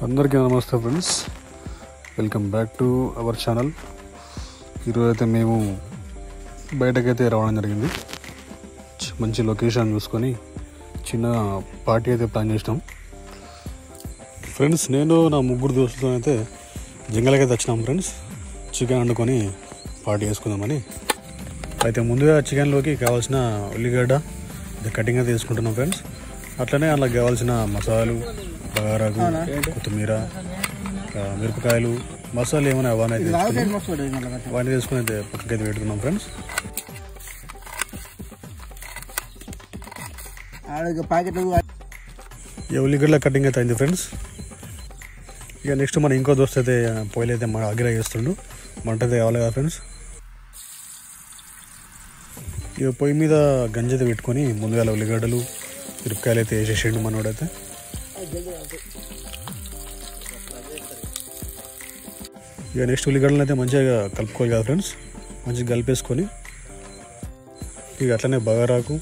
అందరికీ నమస్తే friends, welcome back to our channel. ఈరోజు అయితే మేము బయటకైతే రావడం జరిగింది. మంచి లొకేషన్ చూసుకొని చిన్న పార్టీ అయితే ప్లాన్ చేసినాం ఫ్రెండ్స్. నేను నా ముగ్గురు దోస్తులతో అయితే జంగలకైతే వచ్చినాం ఫ్రెండ్స్. చికెన్ వండుకొని పార్టీ చేసుకుందామని. అయితే ముందుగా చికెన్లోకి కావాల్సిన ఉల్లిగడ్డ కటింగ్ అయితే తీసుకుంటున్నాం ఫ్రెండ్స్. అట్లనే అలా కావాల్సిన మసాలాలు, బగారాకు, కొత్తిమీర, మిరపకాయలు, మసాలాలు ఏమైనా అవన్నీ తీసుకుని అయితే పక్కకైతే పెట్టుకున్నాం ఫ్రెండ్స్. ఇక ఉల్లిగడ్డల కటింగ్ అయితే అయింది ఫ్రెండ్స్. ఇక నెక్స్ట్ మన ఇంకో దోస్త్ అయితే పొయ్యిలు అయితే అగిరా చేస్తుండు. మంట అయితే కావాలి కదా ఫ్రెండ్స్. ఇక పొయ్యి మీద గంజి అయితే పెట్టుకొని ముందుగా ఉల్లిగడ్డలు, మిరపకాయలు అయితే వేసేసిండు మనోడైతే. ఇక నెక్స్ట్ ఉల్లిగడ్డలు అయితే మంచిగా కలుపుకోవాలి కదా ఫ్రెండ్స్. మంచిగా కలిపేసుకొని ఇక అట్లనే బగారాకు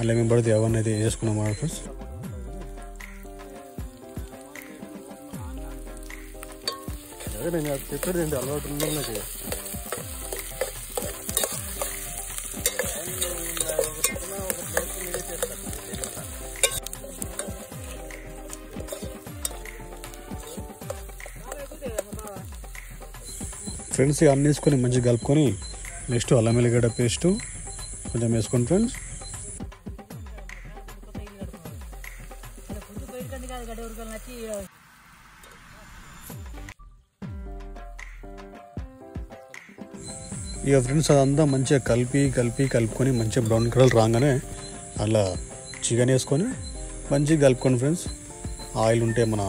అలా మేము పడితే అవన్నీ అయితే వేసుకున్నాం అన్నమాట ఫ్రెండ్స్. అదే నేను చెప్పేది అలవాటు ఉందో నాకు. ఫ్రెండ్స్ ఇక అన్నీ వేసుకొని మంచిగా కలుపుకొని నెక్స్ట్ అల్లం వెల్లిగడ్డ పేస్టు కొంచెం వేసుకోండి ఫ్రెండ్స్. ఇక ఫ్రెండ్స్ అదంతా మంచిగా కలుపుకొని మంచిగా బ్రౌన్ కలర్ రాగానే అలా చికెన్ వేసుకొని మంచిగా కలుపుకోండి ఫ్రెండ్స్. ఆయిల్ ఉంటే మన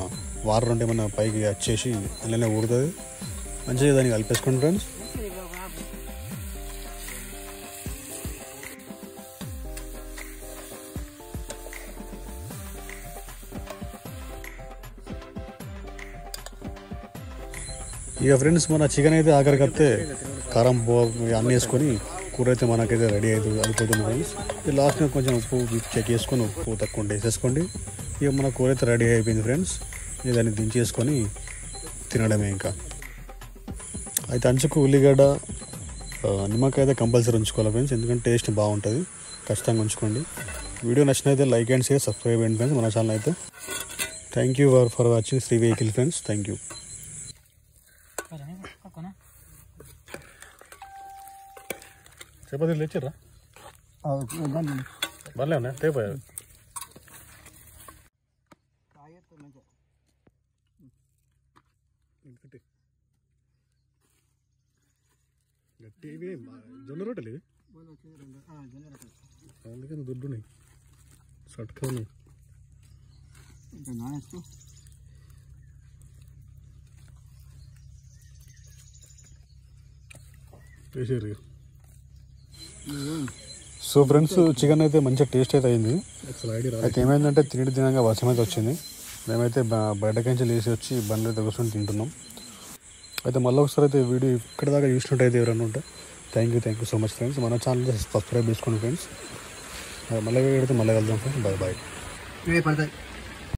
వాటర్ ఉంటే మన పైకి వచ్చేసి అలానే ఊరుతుంది. మంచిగా దాన్ని కలిపేసుకోండి ఫ్రెండ్స్. ఇక ఫ్రెండ్స్ మన చికెన్ అయితే ఆఖరికి వస్తే కారం అన్నీ వేసుకొని కూర అయితే మనకైతే రెడీ అయిపోతుంది ఫ్రెండ్స్. ఇక లాస్ట్గా కొంచెం ఉప్పు చెక్ చేసుకొని ఉప్పు తక్కువ వేసేసుకోండి. ఇక మన కూర అయితే రెడీ అయిపోయింది ఫ్రెండ్స్. ఇక దాన్ని దించేసుకొని తినడమే. ఇంకా అయితే అంచుకు ఉల్లిగడ్డ, నిమ్మకాయ అయితే కంపల్సరీ ఉంచుకోవాలి ఫ్రెండ్స్, ఎందుకంటే టేస్ట్ బాగుంటుంది. ఖచ్చితంగా ఉంచుకోండి. వీడియో నచ్చినైతే లైక్ అండ్ షేర్, సబ్స్క్రైబ్ అయ్యండి ఫ్రెండ్స్ మన ఛానల్ అయితే. Thank you for watching Sri vehicle friends. Thank you. చపాతీలు తెచ్చారా? బర్లే ఉన్నా తేపోయారు. గట్టి జొన్న రొట్టెలు ఇవి, అందుకే దుడ్డు ఉన్నాయి సట్కా ఉన్నాయి. వేసారు. సో ఫ్రెండ్స్ చికెన్ అయితే మంచిగా టేస్ట్ అయితే అయింది. అయితే ఏమైందంటే తినగా వర్షం అయితే వచ్చింది. మేమైతే బయటకించి లేచి వచ్చి బండ్లు అయితే కూర్చొని తింటున్నాం. అయితే మళ్ళీ ఒకసారి అయితే వీడియో ఇక్కడ దాకా చూసినట్టయితే ఎవరైనా ఉంటే thank you so much friends. మన ఛానల్ సబ్స్క్రైబ్ చేసుకోండి ఫ్రెండ్స్. మళ్ళీ వీడియో అయితే మళ్ళీ వెళ్దాం ఫ్రెండ్స్. బాయ్.